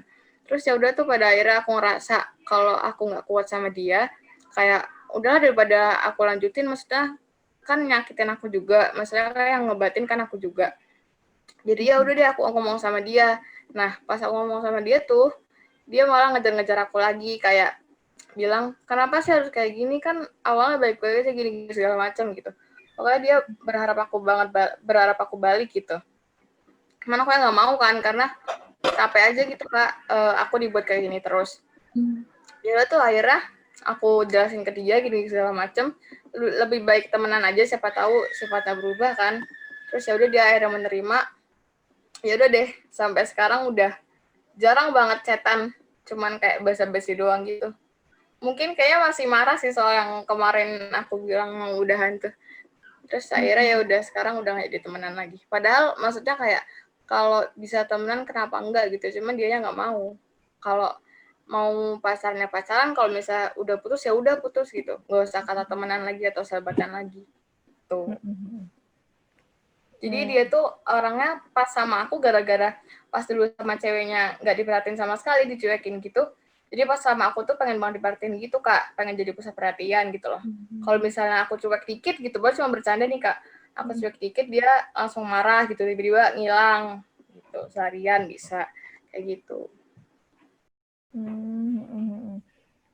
Terus ya udah tuh, pada akhirnya aku ngerasa kalau aku nggak kuat sama dia, kayak udahlah daripada aku lanjutin, maksudnya kan nyakitin aku juga, maksudnya kayak yang ngebatin kan aku juga. Jadi ya udah deh, aku ngomong sama dia. Nah, pas aku ngomong sama dia tuh, dia malah ngejar-ngejar aku lagi, kayak bilang, kenapa sih harus kayak gini, kan awalnya baik-baik aja gini segala macam gitu. Pokoknya dia berharap aku balik gitu. Cuman aku nggak mau kan, karena capek aja gitu, Kak, aku dibuat kayak gini terus. Dia tuh akhirnya aku jelasin ke dia gini segala macem, lebih baik temenan aja, siapa tahu sifatnya berubah kan. Terus ya udah, dia akhirnya menerima. Ya udah deh, sampai sekarang udah jarang banget chatan, cuman kayak basa-basi doang gitu. Mungkin kayaknya masih marah sih soal yang kemarin aku bilang mau udahan tuh. Terus akhirnya ya udah, sekarang udah nggak jadi temenan lagi. Padahal maksudnya kayak, kalau bisa temenan kenapa enggak gitu, cuman dianya nggak mau. Kalau mau pacaran, kalau misalnya udah putus ya udah putus gitu, nggak usah kata temenan lagi atau sahabatan lagi tuh. Jadi dia tuh orangnya pas sama aku gara-gara pas dulu sama ceweknya nggak diperhatiin sama sekali, dicuekin gitu. Jadi pas sama aku tuh pengen banget diperhatiin gitu, Kak. Pengen jadi pusat perhatian gitu loh. Kalau misalnya aku cuek dikit gitu, baru cuma bercanda nih, Kak. Aku cuek dikit, dia langsung marah gitu, tiba-tiba ngilang gitu. Seharian bisa kayak gitu.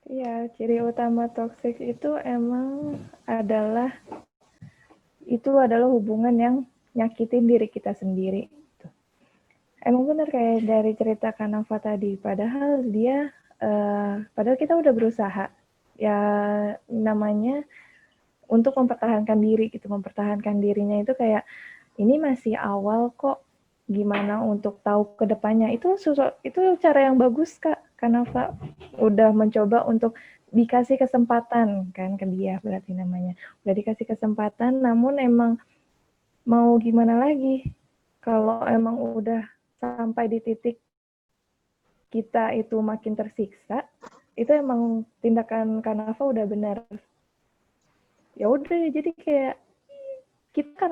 Iya, ciri utama toksik itu emang adalah hubungan yang nyakitin diri kita sendiri. Emang benar kayak dari cerita Kanafa tadi, padahal padahal kita udah berusaha, ya namanya untuk mempertahankan diri gitu, mempertahankan dirinya itu kayak, ini masih awal kok, gimana untuk tahu ke depannya, itu cara yang bagus Kak, Kanafa udah mencoba untuk dikasih kesempatan kan ke dia, berarti namanya, udah dikasih kesempatan, namun emang mau gimana lagi, kalau emang udah sampai di titik kita itu makin tersiksa, itu emang tindakan Kanafa udah benar. Ya udah, jadi kayak kita kan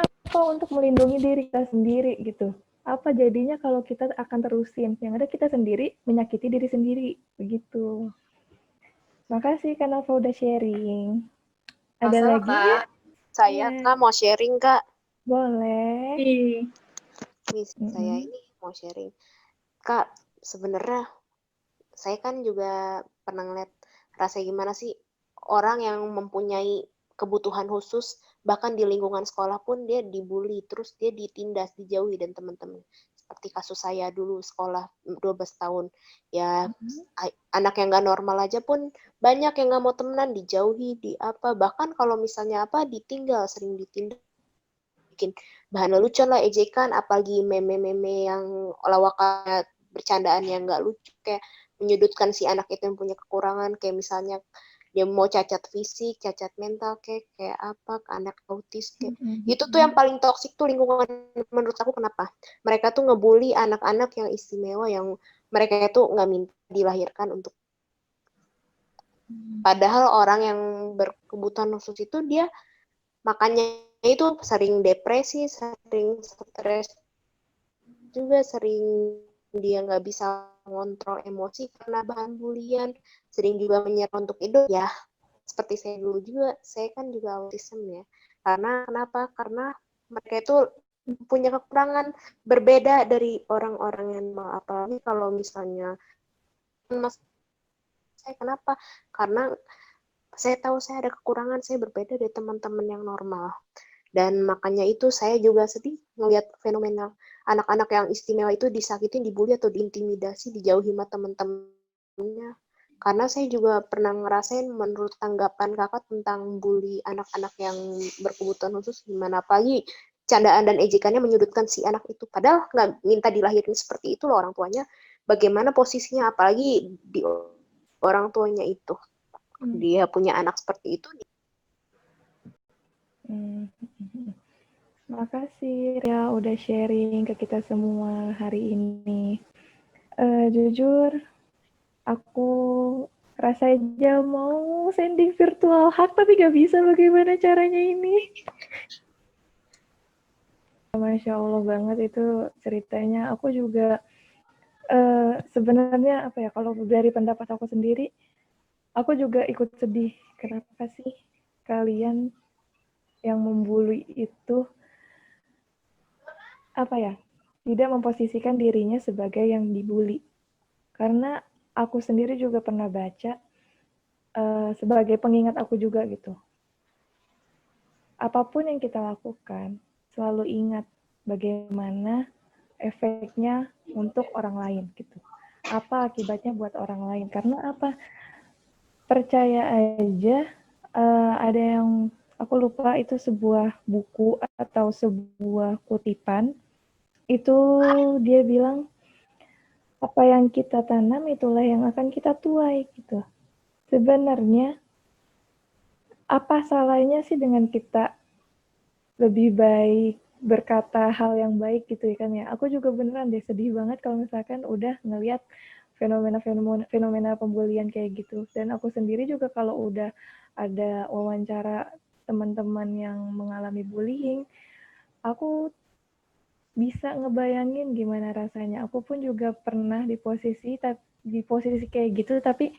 apa untuk melindungi diri kita sendiri gitu. Apa jadinya kalau kita akan terusin? Yang ada kita sendiri menyakiti diri sendiri, begitu. Makasih Kanafa udah sharing. Ada Masalah, lagi Kak. nggak? Saya Iya. Kak mau sharing Kak. Boleh. Nih, saya ini mau sharing. Kak, sebenarnya saya kan juga pernah ngeliat rasanya gimana sih orang yang mempunyai kebutuhan khusus, bahkan di lingkungan sekolah pun dia dibully, terus dia ditindas, dijauhi dan teman-teman. Seperti kasus saya dulu sekolah 12 tahun. Ya, anak yang nggak normal aja pun banyak yang nggak mau temenan, dijauhi, bahkan kalau misalnya ditinggal, sering ditindas, bikin bahan lelucon lah, ejekan, apalagi meme-meme yang lawakan bercandaan yang nggak lucu, kayak menyudutkan si anak itu yang punya kekurangan, kayak misalnya dia mau cacat fisik, cacat mental, kayak anak autis, kayak itu tuh yang paling toksik tuh lingkungan menurut aku. Kenapa? Mereka tuh ngebully anak-anak yang istimewa, yang mereka itu nggak minta dilahirkan untuk. Padahal orang yang berkebutuhan khusus itu dia makanya itu sering depresi, sering stres juga, sering dia nggak bisa mengontrol emosi karena bahan bulian, sering juga menyerah untuk hidup ya. Seperti saya dulu juga, saya kan juga autism ya. Karena kenapa? Karena mereka itu punya kekurangan berbeda dari orang-orang yang normal. Apalagi kalau misalnya mas saya, kenapa? Karena saya tahu saya ada kekurangan, saya berbeda dari teman-teman yang normal. Dan makanya itu saya juga sedih melihat fenomena anak-anak yang istimewa itu disakitin, dibully atau diintimidasi, dijauhi sama teman-temannya. Karena saya juga pernah ngerasain, menurut tanggapan kakak tentang bully anak-anak yang berkebutuhan khusus gimana, apalagi candaan dan ejekannya menyudutkan si anak itu. Padahal nggak minta dilahirin seperti itu loh orang tuanya. Bagaimana posisinya, apalagi di orang tuanya itu. Dia punya anak seperti itu. Makasih Ria udah sharing ke kita semua hari ini. Jujur, aku rasa aja mau sending virtual hug tapi gak bisa, bagaimana caranya ini. Masya Allah banget itu ceritanya. Aku juga sebenarnya kalau dari pendapat aku sendiri, aku juga ikut sedih. Kenapa sih kalian yang membuli itu tidak memposisikan dirinya sebagai yang dibully? Karena aku sendiri juga pernah baca, sebagai pengingat aku juga gitu. Apapun yang kita lakukan, selalu ingat bagaimana efeknya untuk orang lain gitu. Apa akibatnya buat orang lain? Karena apa? Percaya aja, ada yang aku lupa itu sebuah buku atau sebuah kutipan, itu dia bilang, apa yang kita tanam itulah yang akan kita tuai gitu. Sebenarnya apa salahnya sih dengan kita lebih baik berkata hal yang baik gitu ya kan ya. Aku juga beneran deh sedih banget kalau misalkan udah ngelihat fenomena pembulian kayak gitu. Dan aku sendiri juga kalau udah ada wawancara teman-teman yang mengalami bullying, aku bisa ngebayangin gimana rasanya. Aku pun juga pernah di posisi kayak gitu, tapi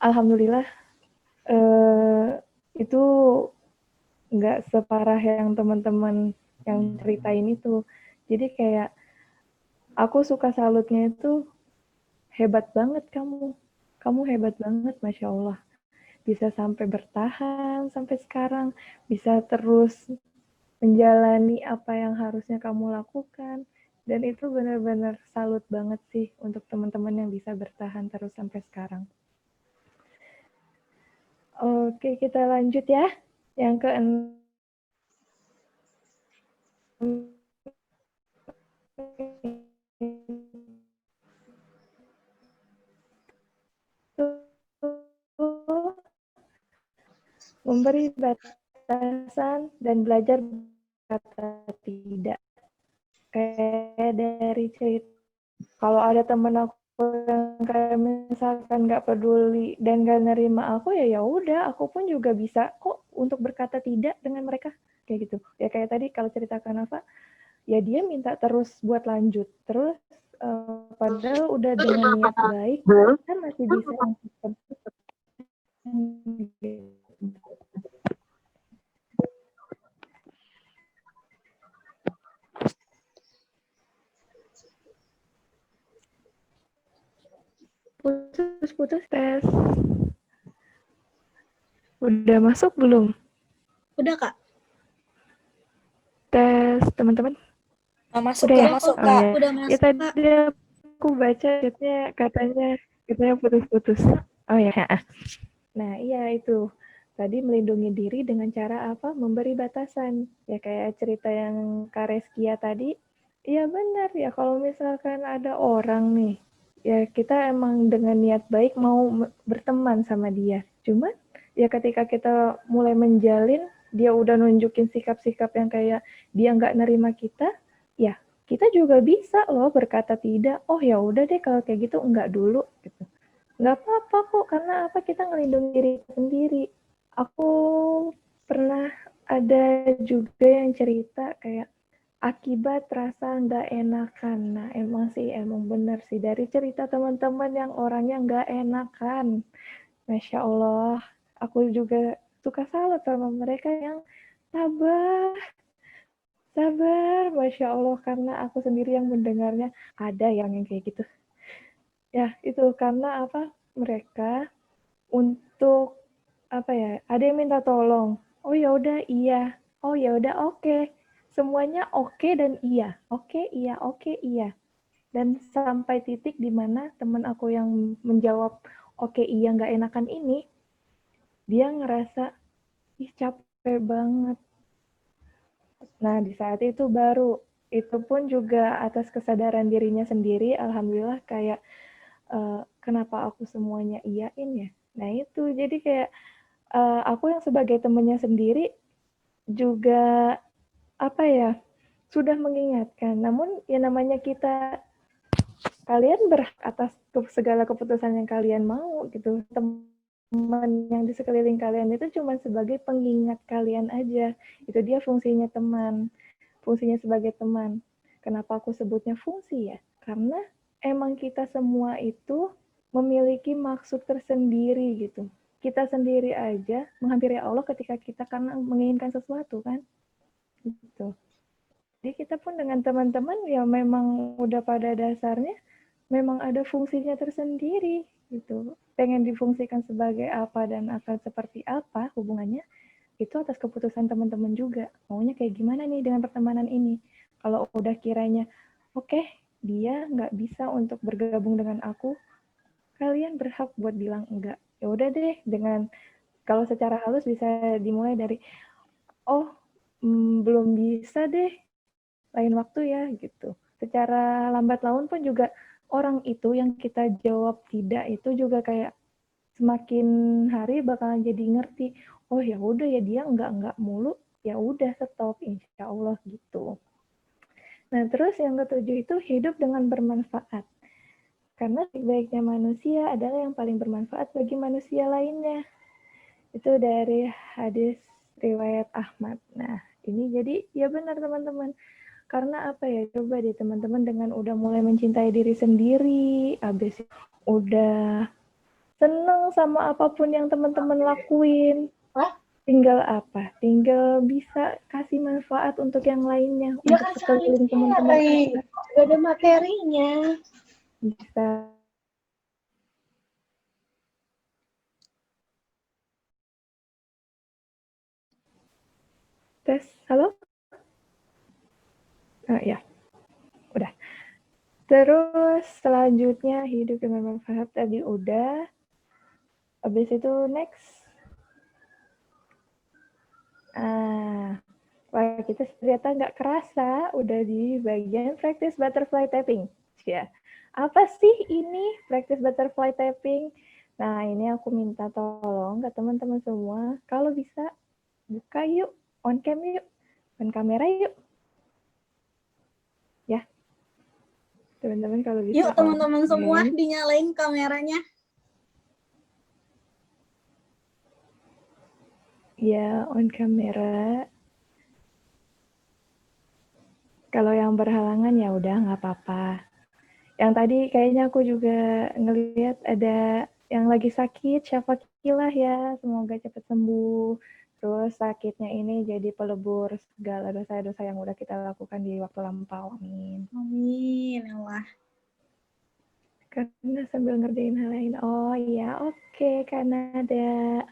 alhamdulillah itu nggak separah yang teman-teman yang ceritain itu. Jadi kayak aku suka salutnya itu, hebat banget kamu hebat banget, Masya Allah. Bisa sampai bertahan sampai sekarang, bisa terus menjalani apa yang harusnya kamu lakukan. Dan itu benar-benar salut banget sih untuk teman-teman yang bisa bertahan terus sampai sekarang. Oke, kita lanjut ya. Yang ke-6. Memberi batasan dan belajar kata tidak. Kayak dari cerita, kalau ada temen aku yang kayak misalkan nggak peduli dan nggak nerima aku, ya udah, aku pun juga bisa kok untuk berkata tidak dengan mereka, kayak gitu. Ya kayak tadi kalau ceritakan apa, ya dia minta terus buat lanjut, terus padahal udah dengan niat baik, kan masih bisa putus tes. Udah masuk belum? Udah, Kak. Tes, teman-teman. Masuk, udah udah ya? masuk, Oh, Kak. ya. Udah masuk, Ya, Kak. tadi aku baca katanya putus-putus. Oh ya. Nah, iya itu. Tadi melindungi diri dengan cara apa? Memberi batasan. Ya kayak cerita yang Kak Reskia tadi. Iya benar ya, kalau misalkan ada orang nih, ya kita emang dengan niat baik mau berteman sama dia. Cuman ya ketika kita mulai menjalin, dia udah nunjukin sikap-sikap yang kayak dia nggak nerima kita, ya kita juga bisa loh berkata tidak. Oh ya udah deh kalau kayak gitu enggak dulu gitu. Nggak apa-apa kok, karena apa, kita ngelindungi diri sendiri. Aku pernah ada juga yang cerita kayak akibat rasa nggak enakan. Nah, emang bener sih dari cerita teman-teman yang orangnya nggak enakan. Masya Allah, aku juga suka salut sama mereka yang sabar, Masya Allah, karena aku sendiri yang mendengarnya ada yang kayak gitu. Ya, itu karena apa? Mereka untuk apa ya? Ada yang minta tolong. Oh ya udah iya. Oh ya udah oke. Semuanya oke dan iya. Oke, iya, oke, iya. Dan sampai titik di mana teman aku yang menjawab oke iya nggak enakan ini, dia ngerasa ih capek banget. Nah, di saat itu baru, itu pun juga atas kesadaran dirinya sendiri, alhamdulillah kayak kenapa aku semuanya iyain ya. Nah itu, jadi kayak aku yang sebagai temannya sendiri juga apa ya, sudah mengingatkan. Namun ya namanya kita, kalian berhak atas segala keputusan yang kalian mau gitu. Teman yang di sekeliling kalian itu cuma sebagai pengingat kalian aja. Itu dia fungsinya teman. Fungsinya sebagai teman. Kenapa aku sebutnya fungsi ya? Karena emang kita semua itu memiliki maksud tersendiri gitu. Kita sendiri aja menghampiri Allah ketika kita karena menginginkan sesuatu kan. Gitu. Jadi kita pun dengan teman-teman ya memang udah pada dasarnya memang ada fungsinya tersendiri gitu. Pengen difungsikan sebagai apa dan akan seperti apa hubungannya, itu atas keputusan teman-teman juga. Maunya kayak gimana nih dengan pertemanan ini. Kalau udah kiranya, oke, dia nggak bisa untuk bergabung dengan aku, kalian berhak buat bilang enggak. Ya udah deh, dengan kalau secara halus bisa dimulai dari, oh belum bisa deh, lain waktu ya gitu. Secara lambat laun pun juga orang itu yang kita jawab tidak itu juga kayak semakin hari bakalan jadi ngerti, oh ya udah ya dia enggak mulu, ya udah stop, insya Allah gitu. Nah terus yang ketujuh itu hidup dengan bermanfaat, karena sebaiknya manusia adalah yang paling bermanfaat bagi manusia lainnya. Itu dari hadis riwayat Ahmad. Nah, ini jadi ya benar teman-teman. Karena apa ya, coba deh teman-teman dengan udah mulai mencintai diri sendiri, habis udah seneng sama apapun yang teman-teman lakuin, tinggal apa? Tinggal bisa kasih manfaat untuk yang lainnya, Ya untuk kan sekeliling teman-teman. gak ada materinya. Bisa. Tes, halo? Ya, udah. Terus selanjutnya hidup dengan manfaat tadi udah. Habis itu next. Wah, kita ternyata nggak kerasa udah di bagian practice butterfly tapping. Ya. Apa sih ini practice butterfly tapping? Nah, ini aku minta tolong ke teman-teman semua, kalau bisa buka yuk, on cam yuk, on kamera yuk. Ya. Teman-teman kalau bisa. Yuk teman-teman semua dinyalain kameranya. Ya, on kamera. Kalau yang berhalangan ya udah nggak apa-apa. Yang tadi kayaknya aku juga ngelihat ada yang lagi sakit, syafakilah ya, semoga cepat sembuh. Terus sakitnya ini jadi pelebur segala dosa-dosa yang udah kita lakukan di waktu lampau. Amin. Amin, ya Allah. Karena sambil ngerjain hal lain. Oh iya, oke, Kanada.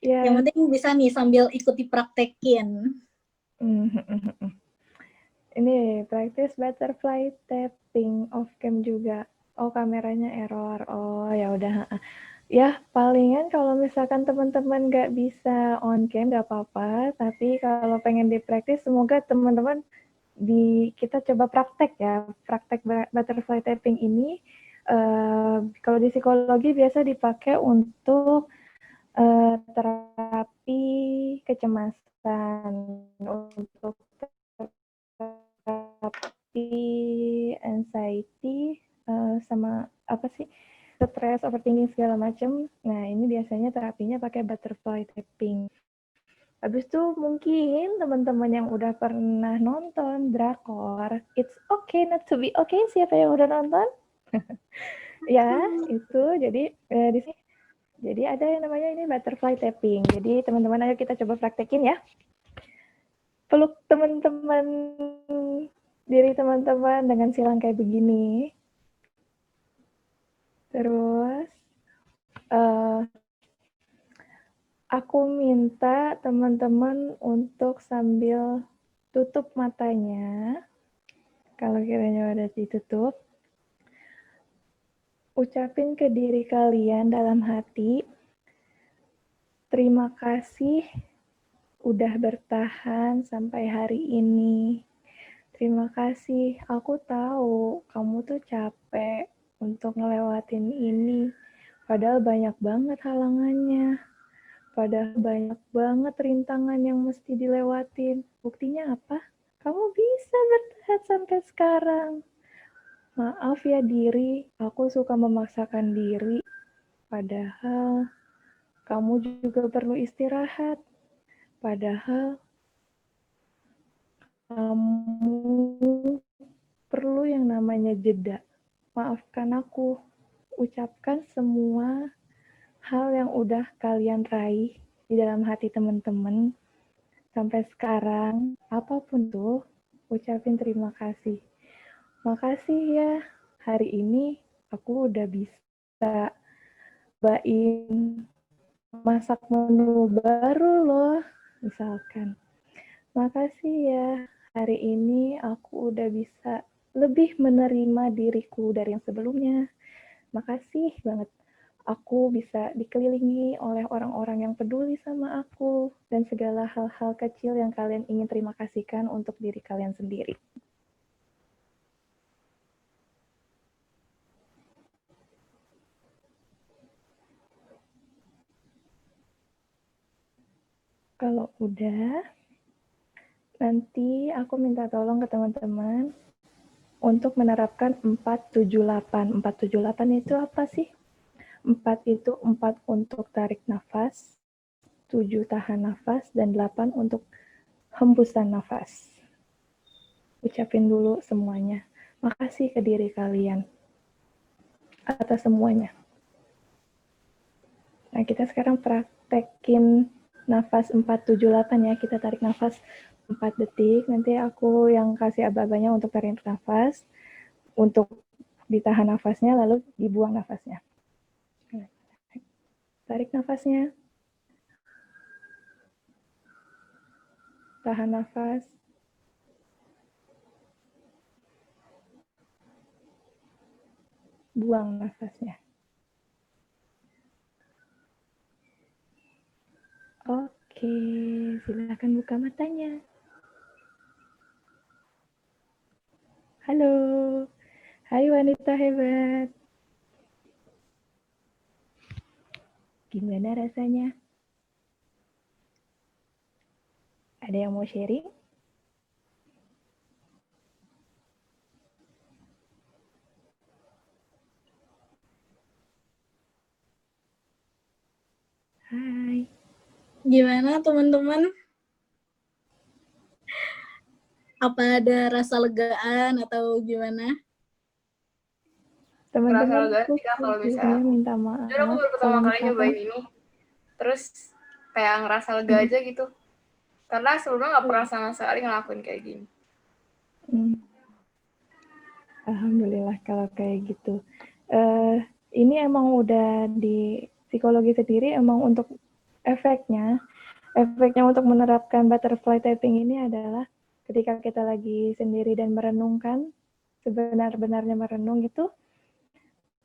Ya. Yang penting bisa nih sambil ikut dipraktekin. Ini practice butterfly tapping off cam juga. Oh, kameranya error. Oh, ya udah. Ya, palingan kalau misalkan teman-teman nggak bisa on cam, nggak apa-apa. Tapi kalau pengen dipraktis, semoga teman-teman kita coba praktek ya. Praktek butterfly tapping ini, kalau di psikologi biasa dipakai untuk terapi kecemasan, untuk terapi anxiety, sama apa sih, stres, overthinking segala macam. Nah, ini biasanya terapinya pakai butterfly tapping. Habis itu mungkin teman-teman yang udah pernah nonton drakor, It's Okay Not to Be Okay, siapa yang udah nonton? Ya, itu jadi di sini. Jadi ada yang namanya ini butterfly tapping. Jadi teman-teman ayo kita coba praktekin ya. Peluk teman-teman, diri teman-teman dengan silang kayak begini. Terus aku minta teman-teman untuk sambil tutup matanya. Kalau kiranya udah ditutup, ucapin ke diri kalian dalam hati, terima kasih udah bertahan sampai hari ini. Terima kasih, aku tahu kamu tuh capek untuk ngelewatin ini. Padahal banyak banget halangannya. Padahal banyak banget rintangan yang mesti dilewatin. Buktinya apa? Kamu bisa bertahan sampai sekarang. Maaf ya diri, aku suka memaksakan diri. Padahal kamu juga perlu istirahat. Padahal kamu perlu yang namanya jeda. Maafkan aku. Ucapkan semua hal yang udah kalian raih di dalam hati teman-teman. Sampai sekarang, apapun tuh, ucapin terima kasih. Makasih ya, hari ini aku udah bisa masak menu baru loh, misalkan. Makasih ya, hari ini aku udah bisa lebih menerima diriku dari yang sebelumnya. Makasih banget. Aku bisa dikelilingi oleh orang-orang yang peduli sama aku dan segala hal-hal kecil yang kalian ingin terima kasihkan untuk diri kalian sendiri. Kalau udah, nanti aku minta tolong ke teman-teman untuk menerapkan 478. 478 itu apa sih? 4 itu 4 untuk tarik nafas, 7 tahan nafas, dan 8 untuk hembusan nafas. Ucapin dulu semuanya. Makasih ke diri kalian atas semuanya. Nah, kita sekarang praktekin nafas 478 ya. Kita tarik nafas 4 detik. Nanti aku yang kasih aba-abanya untuk tarik nafas. Untuk ditahan nafasnya, lalu dibuang nafasnya. Tarik nafasnya. Tahan nafas. Buang nafasnya. Oke, silakan buka matanya. Halo, hai wanita hebat. Gimana rasanya? Ada yang mau sharing? Hai. Gimana teman-teman? Apa ada rasa legaan atau gimana? Teman-teman, Ngerasa lega sih Kak kalau misalnya aku. minta maaf. Jujur aku baru pertama kali nyobain ini. Terus kayak ngerasa lega aja gitu. Karena sebelumnya nggak pernah sama sekali ngelakuin kayak gini. Alhamdulillah kalau kayak gitu. Ini emang udah di psikologi sendiri emang untuk efeknya untuk menerapkan butterfly tapping ini adalah ketika kita lagi sendiri dan merenungkan, sebenar-benarnya merenung itu,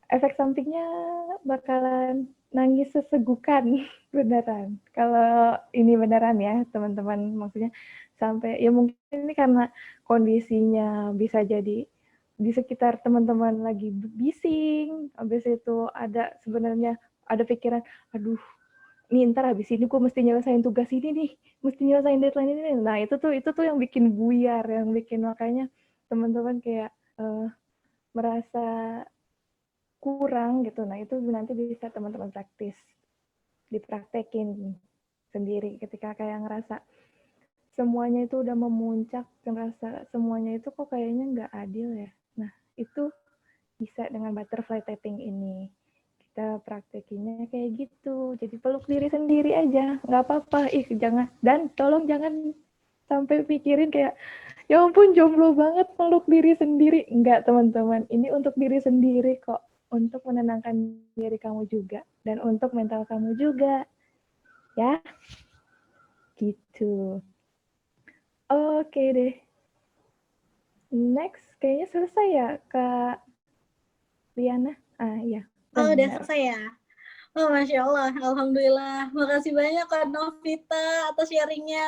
efek sampingnya bakalan nangis sesegukan beneran. Kalau ini beneran ya teman-teman, maksudnya sampai ya mungkin ini karena kondisinya bisa jadi di sekitar teman-teman lagi bising, habis itu ada sebenarnya ada pikiran, aduh nih ntar habis ini gue mesti nyelesain tugas ini nih, mesti nyelesain deadline ini. Nah itu tuh yang bikin buyar, yang bikin makanya teman-teman kayak merasa kurang gitu. Nah itu nanti bisa teman-teman dipraktekin sendiri ketika kayak ngerasa semuanya itu udah memuncak, ngerasa semuanya itu kok kayaknya nggak adil ya. Nah itu bisa dengan butterfly tapping ini. Kita praktekinnya kayak gitu. Jadi peluk diri sendiri aja, nggak apa-apa. Jangan, dan tolong jangan sampai pikirin kayak, ya ampun jomblo banget peluk diri sendiri. Enggak teman-teman, ini untuk diri sendiri kok. Untuk menenangkan diri kamu juga. Dan untuk mental kamu juga. Ya, gitu. Oke deh. Next, kayaknya selesai ya Kak Liana? Iya. Oh, udah selesai ya? Oh, Masya Allah. Alhamdulillah. Makasih banyak Kak Novita atas sharingnya.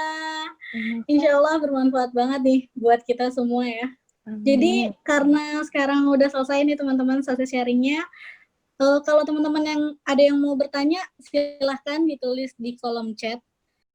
Insya Allah bermanfaat banget nih buat kita semua ya. Jadi karena sekarang udah selesai nih teman-teman selesai sharingnya. Kalau teman-teman yang ada yang mau bertanya, silahkan ditulis di kolom chat.